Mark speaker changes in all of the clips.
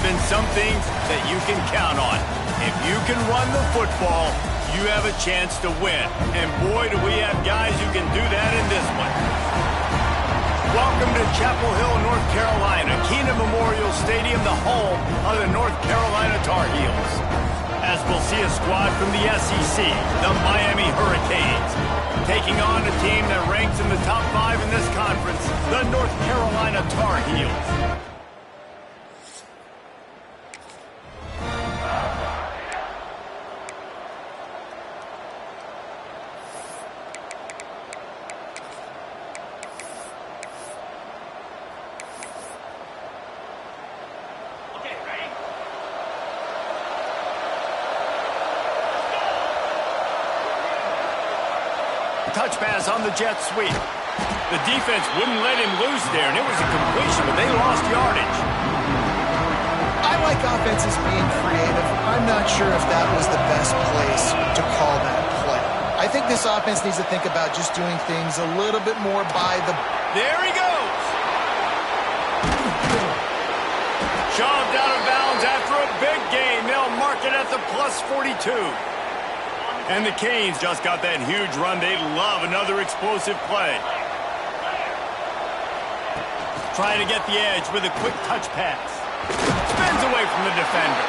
Speaker 1: been some things that you can count on. If you can run the football, you have a chance to win. And boy, do we have guys who can do that in this one. Welcome to Chapel Hill, North Carolina, Kenan Memorial Stadium, the home of the North Carolina Tar Heels. As we'll see a squad from the SEC, the Miami Hurricanes, taking on a team that ranks in the top 5 in this conference, the North Carolina Tar Heels. Touch pass on the jet sweep. The defense wouldn't let him loose there, and it was a completion, but they lost yardage.
Speaker 2: I like offenses being creative. I'm not sure if that was the best place to call that play. I think this offense needs to think about just doing things a little bit more by the...
Speaker 1: There he goes! Shoved out of bounds after a big gain. They'll mark it at the plus 42. And the Canes just got that huge run. They love another explosive play. Trying to get the edge with a quick touch pass. Spins away from the defender.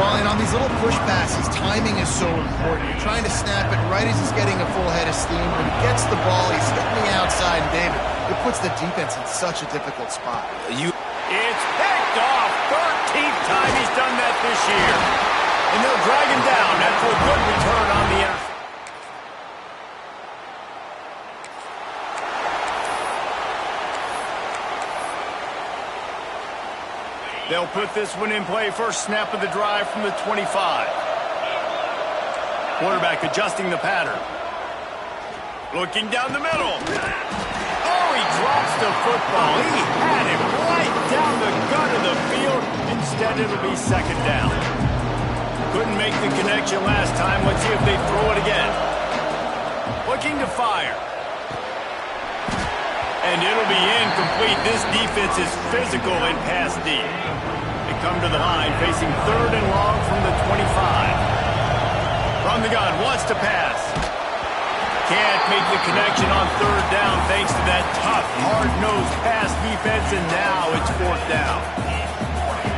Speaker 2: Well, and on these little push passes, timing is so important. You're trying to snap it right as he's getting a full head of steam. When he gets the ball, he's hitting the outside, and David, it puts the defense in such a difficult spot.
Speaker 1: It's picked off. 13th time he's done that this year. And they'll drag him down after a good return on the interception. They'll put this one in play. First snap of the drive from the 25. Quarterback adjusting the pattern. Looking down the middle. Oh, he drops the football. He had him right down the gut of the field. Instead, it'll be second down. Couldn't make the connection last time. Let's see if they throw it again. Looking to fire. And it'll be incomplete. This defense is physical in pass D. They come to the line facing third and long from the 25. From the gun, wants to pass. Can't make the connection on third down thanks to that tough, hard-nosed pass defense, and now it's fourth down.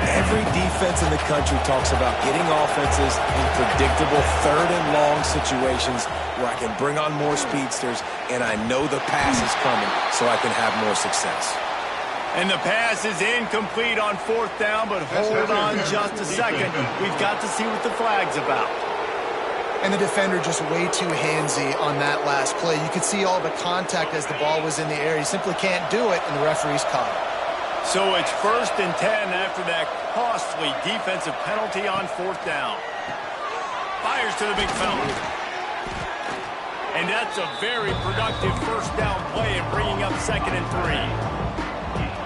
Speaker 3: Every defense in the country talks about getting offenses in predictable third and long situations where I can bring on more speedsters and I know the pass is coming so I can have more success.
Speaker 1: And the pass is incomplete on fourth down, but hold on just a second. We've got to see what the flag's about.
Speaker 2: And the defender just way too handsy on that last play. You could see all the contact as the ball was in the air. He simply can't do it, and the referee's caught it.
Speaker 1: So it's 1st and 10 after that costly defensive penalty on fourth down. Fires to the big fella. And that's a very productive first down play and bringing up 2nd and 3.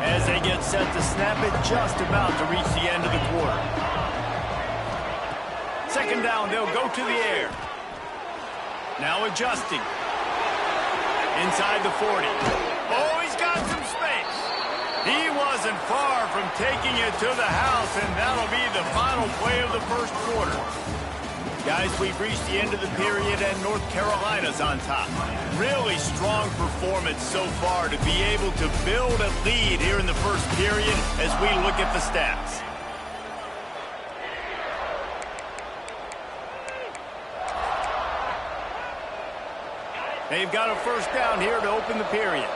Speaker 1: As they get set to snap it, just about to reach the end of the quarter. 2nd down, they'll go to the air. Now adjusting. Inside the 40. Oh, he's got some space. He wasn't far from taking it to the house, and that'll be the final play of the first quarter. Guys, we've reached the end of the period, and North Carolina's on top. Really strong performance so far to be able to build a lead here in the first period as we look at the stats. They've got a first down here to open the period.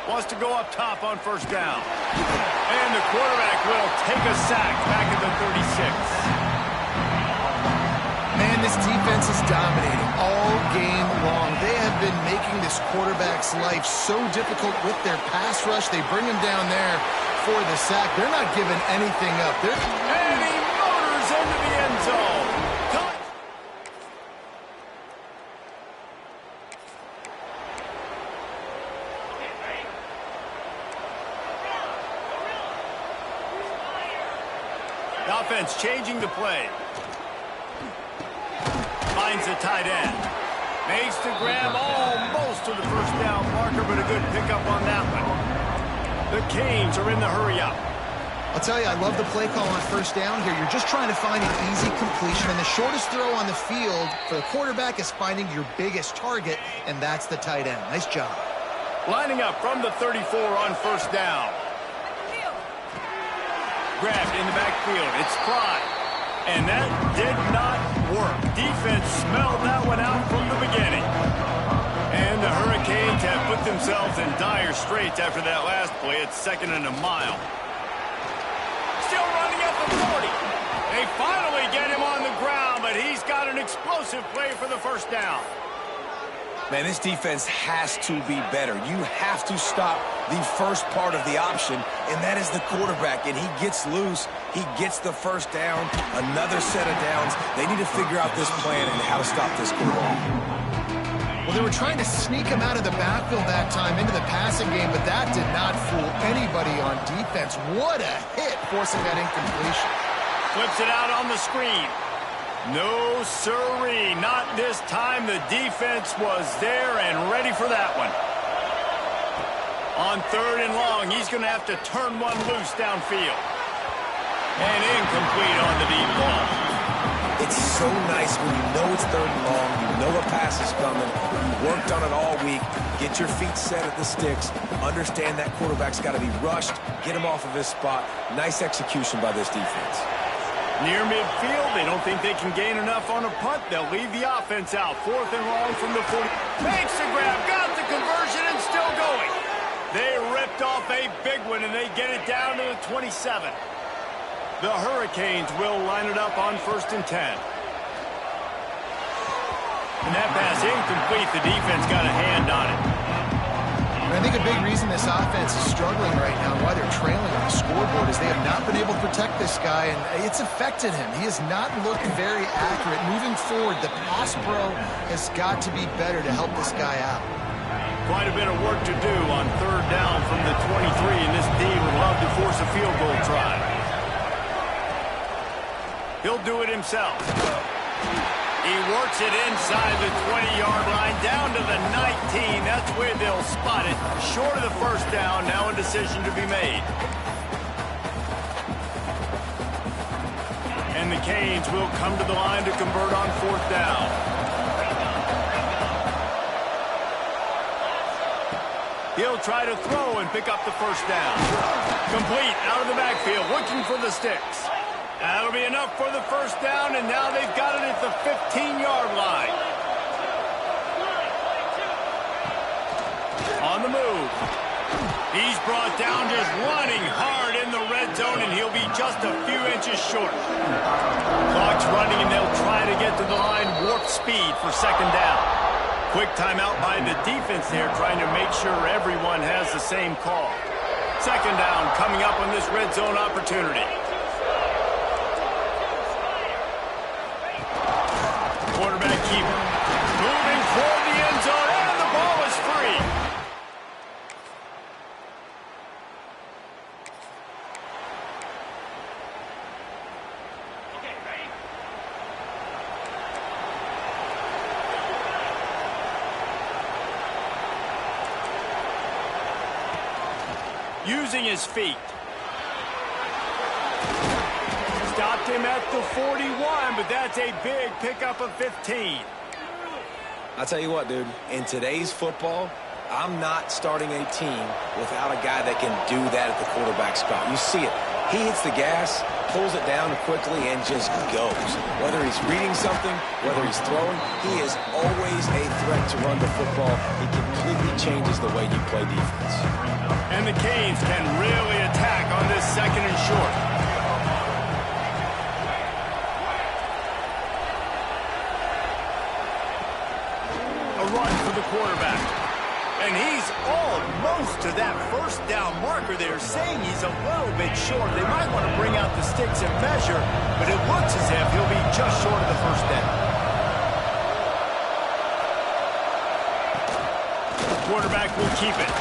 Speaker 1: Wants to go up top on first down. And the quarterback will take a sack back at the 36.
Speaker 2: Man, this defense is dominating all game long. They have been making this quarterback's life so difficult with their pass rush. They bring him down there for the sack. They're not giving anything up.
Speaker 1: And he motors into the end zone. Offense changing the play. Finds the tight end. Makes the grab almost to the first down marker, but a good pickup on that one. The Canes are in the hurry-up.
Speaker 2: I'll tell you, I love the play call on first down here. You're just trying to find an easy completion, and the shortest throw on the field for the quarterback is finding your biggest target, and that's the tight end. Nice job.
Speaker 1: Lining up from the 34 on first down. Grabbed in the backfield. It's Fry. And that did not work. Defense smelled that one out from the beginning. And the Hurricanes have put themselves in dire straits after that last play. It's 2nd and a mile. Still running up the 40. They finally get him on the ground, but he's got an explosive play for the first down.
Speaker 3: Man, this defense has to be better. You have to stop the first part of the option, and that is the quarterback. And he gets loose. He gets the first down, another set of downs. They need to figure out this plan and how to stop this quarterback.
Speaker 2: Well, they were trying to sneak him out of the backfield that time into the passing game, but that did not fool anybody on defense. What a hit, forcing that incompletion.
Speaker 1: Flips it out on the screen. No, sirree, not this time. The defense was there and ready for that one. On 3rd and long, he's going to have to turn one loose downfield. And incomplete on the deep ball.
Speaker 3: It's so nice when you know it's 3rd and long, you know a pass is coming, you worked on it all week, get your feet set at the sticks, understand that quarterback's got to be rushed, get him off of his spot. Nice execution by this defense.
Speaker 1: Near midfield, they don't think they can gain enough on a punt. They'll leave the offense out. 4th and long from the 40. Makes the grab, got the conversion, and still going. They ripped off a big one, and they get it down to the 27. The Hurricanes will line it up on 1st and 10. And that pass incomplete. The defense got a hand on it.
Speaker 2: And I think a big reason this offense is struggling right now, why they're trailing on the scoreboard, is they have not been able to protect this guy, and it's affected him. He has not looked very accurate. Moving forward, the pass pro has got to be better to help this guy out.
Speaker 1: Quite a bit of work to do on 3rd down from the 23, and this D would love to force a field goal try. He'll do it himself. He works it inside the 20-yard line, down to the 19. That's where they'll spot it. Short of the first down, now a decision to be made. And the Canes will come to the line to convert on 4th down. He'll try to throw and pick up the first down. Complete out of the backfield, looking for the sticks. That'll be enough for the first down, and now they've got it at the 15-yard line. On the move. He's brought down just running hard in the red zone, and he'll be just a few inches short. Clock's running, and they'll try to get to the line warp speed for 2nd down. Quick timeout by the defense there, trying to make sure everyone has the same call. 2nd down coming up on this red zone opportunity. Quarterback keeper. Moving for the end zone, and the ball is free. Okay, ready? Using his feet. Stopped him at the 41, but that's a big pickup of 15.
Speaker 3: I'll tell you what, dude, in today's football, I'm not starting a team without a guy that can do that at the quarterback spot. You see it. He hits the gas, pulls it down quickly, and just goes. Whether he's reading something, whether he's throwing, he is always a threat to run the football. He completely changes the way you play defense.
Speaker 1: And the Canes can really attack on this 2nd and short. Run for the quarterback. And he's almost to that first down marker there, saying he's a little bit short. They might want to bring out the sticks and measure, but it looks as if he'll be just short of the first down. The quarterback will keep it.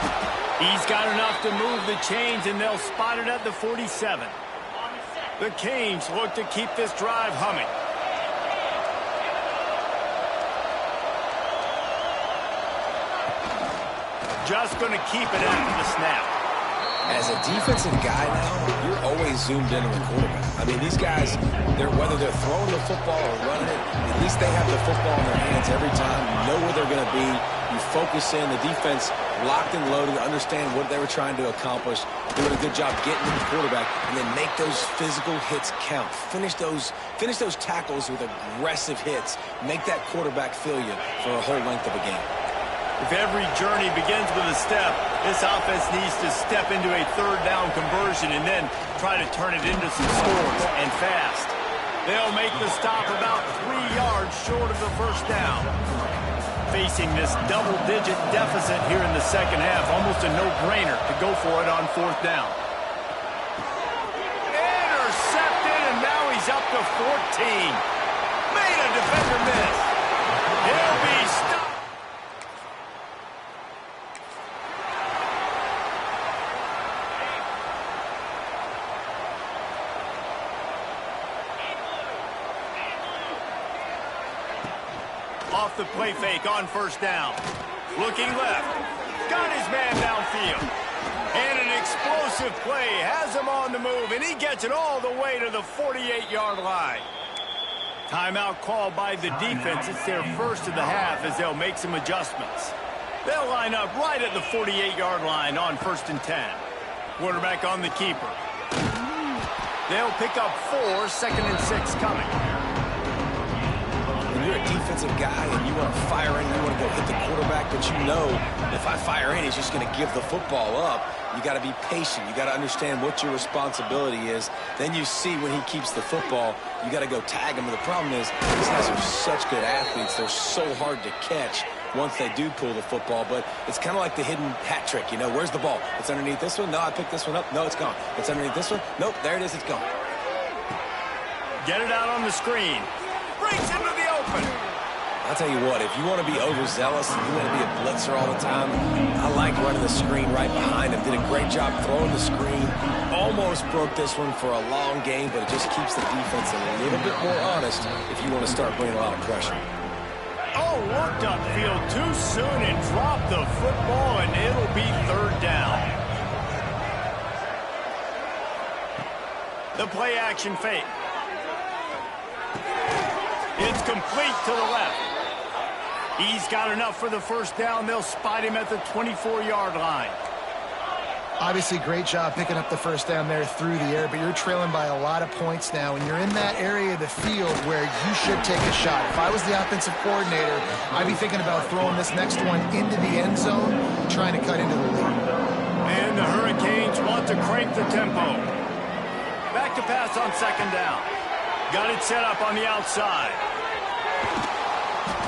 Speaker 1: He's got enough to move the chains, and they'll spot it at the 47. The Canes look to keep this drive humming. Just going to keep it after the snap.
Speaker 3: As a defensive guy now, you're always zoomed in on the quarterback. I mean, these guys, whether they're throwing the football or running it, at least they have the football in their hands every time. You know where they're going to be. You focus in. The defense locked and loaded, understand what they were trying to accomplish, doing a good job getting to the quarterback, and then make those physical hits count. Finish those tackles with aggressive hits. Make that quarterback feel you for a whole length of a game.
Speaker 1: If every journey begins with a step, this offense needs to step into a third down conversion and then try to turn it into some scores, and fast. They'll make the stop about 3 yards short of the first down. Facing this double-digit deficit here in the second half, almost a no-brainer to go for it on fourth down. Intercepted, and now he's up to 14. Made a defender miss. He'll be stopped. Off the play fake on first down. Looking left. Got his man downfield. And an explosive play has him on the move, and he gets it all the way to the 48-yard line. Timeout called by the defense. It's their first of the half as they'll make some adjustments. They'll line up right at the 48-yard line on 1st and 10. Quarterback on the keeper. They'll pick up 4, 2nd and 6 coming.
Speaker 3: When you're a defensive guy and you want to fire in, you want to go hit the quarterback, but you know if I fire in, he's just going to give the football up. You got to be patient. You got to understand what your responsibility is. Then you see when he keeps the football, you got to go tag him. But the problem is these guys are such good athletes. They're so hard to catch once they do pull the football. But it's kind of like the hidden hat trick. You know, where's the ball? It's underneath this one. No, I picked this one up. No, it's gone. It's underneath this one. Nope, there it is. It's gone.
Speaker 1: Get it out on the screen. Breaks into the open.
Speaker 3: I'll tell you what, if you want to be overzealous and you want to be a blitzer all the time, I like running the screen right behind him. Did a great job throwing the screen. Almost broke this one for a long game, but it just keeps the defense a little bit more honest if you want to start bringing a lot of pressure.
Speaker 1: Oh, looked upfield too soon and dropped the football, and it'll be 3rd down. The play action fake. It's complete to the left. He's got enough for the first down. They'll spot him at the 24-yard line.
Speaker 2: Obviously, great job picking up the first down there through the air, but you're trailing by a lot of points now, and you're in that area of the field where you should take a shot. If I was the offensive coordinator, I'd be thinking about throwing this next one into the end zone, trying to cut into the lead.
Speaker 1: And the Hurricanes want to crank the tempo. Back to pass on 2nd down. Got it set up on the outside.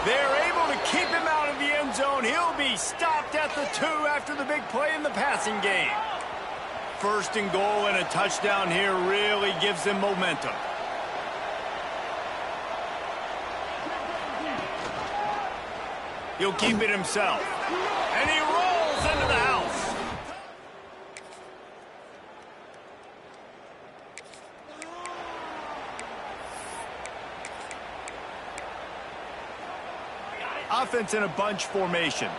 Speaker 1: They're able to keep him out of the end zone. He'll be stopped at the 2 after the big play in the passing game. 1st and goal and a touchdown here really gives them momentum. He'll keep it himself. And he rolls into the house. Offense in a bunch formation.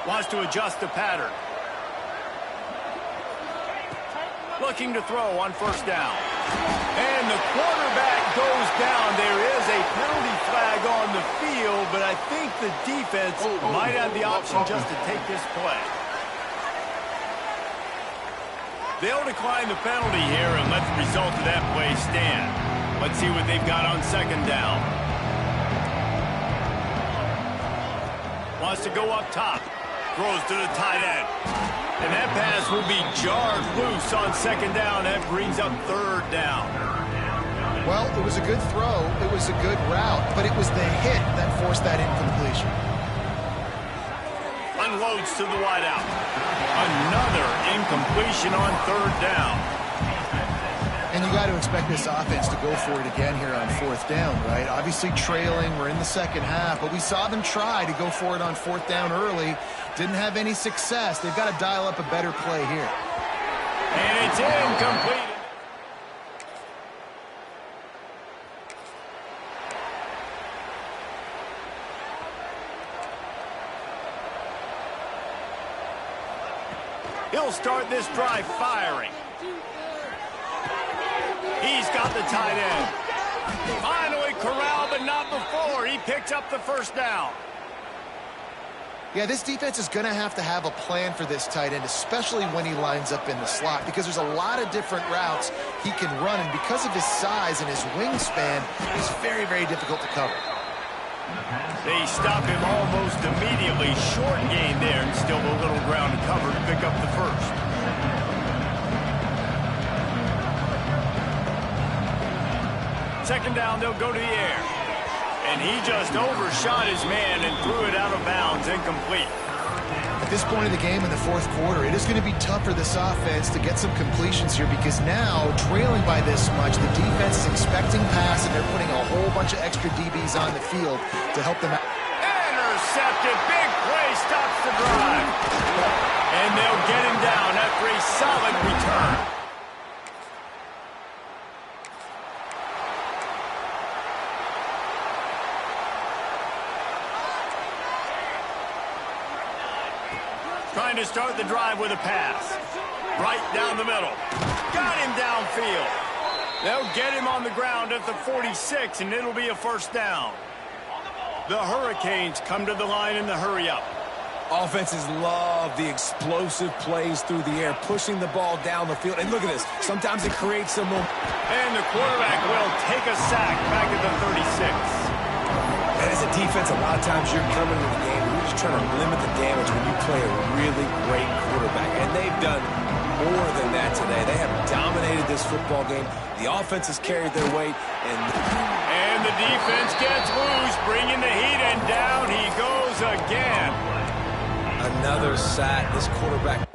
Speaker 1: Wants to adjust the pattern. Looking to throw on 1st down. And the quarterback goes down. There is a penalty flag on the field, but I think the defense might have the option just to take this play. They'll decline the penalty here and let the result of that play stand. Let's see what they've got on 2nd down. Wants to go up top. Throws to the tight end. And that pass will be jarred loose on 2nd down. That brings up 3rd down.
Speaker 2: Well, it was a good throw. It was a good route, but it was the hit that forced that incompletion.
Speaker 1: Unloads to the wideout. Another incompletion on 3rd down.
Speaker 2: And you got to expect this offense to go for it again here on 4th down, right? Obviously trailing, we're in the second half, but we saw them try to go for it on 4th down early. Didn't have any success. They've got to dial up a better play here.
Speaker 1: And it's incomplete. He'll will start this drive firing. He's got the tight end. Finally corralled, but not before. He picked up the first down.
Speaker 2: Yeah, this defense is going to have a plan for this tight end, especially when he lines up in the slot, because there's a lot of different routes he can run, and because of his size and his wingspan, he's very, very difficult to cover.
Speaker 1: They stop him almost immediately. Short gain there, and still a little ground to cover to pick up the first. Second down, they'll go to the air. And he just overshot his man and threw it out of bounds, incomplete.
Speaker 2: At this point in the game in the fourth quarter, it is going to be tough for this offense to get some completions here, because now, trailing by this much, the defense is expecting pass, and they're putting a whole bunch of extra DBs on the field to help them out.
Speaker 1: Intercepted. Big play stops the drive. And they'll get him down after a solid return. Trying to start the drive with a pass. Right down the middle. Got him downfield. They'll get him on the ground at the 46, and it'll be a first down. The Hurricanes come to the line in the hurry-up.
Speaker 3: Offenses love the explosive plays through the air, pushing the ball down the field. And look at this. Sometimes it creates some momentum.
Speaker 1: And the quarterback will take a sack back at the 36.
Speaker 3: And as a defense, a lot of times you're coming to the game, you're just trying to limit the damage when you play a really great quarterback. And they've done more than that today. They have dominated this football game. The offense has carried their weight.
Speaker 1: And the defense gets loose, bringing the heat, and down he goes again.
Speaker 3: Another sack. This quarterback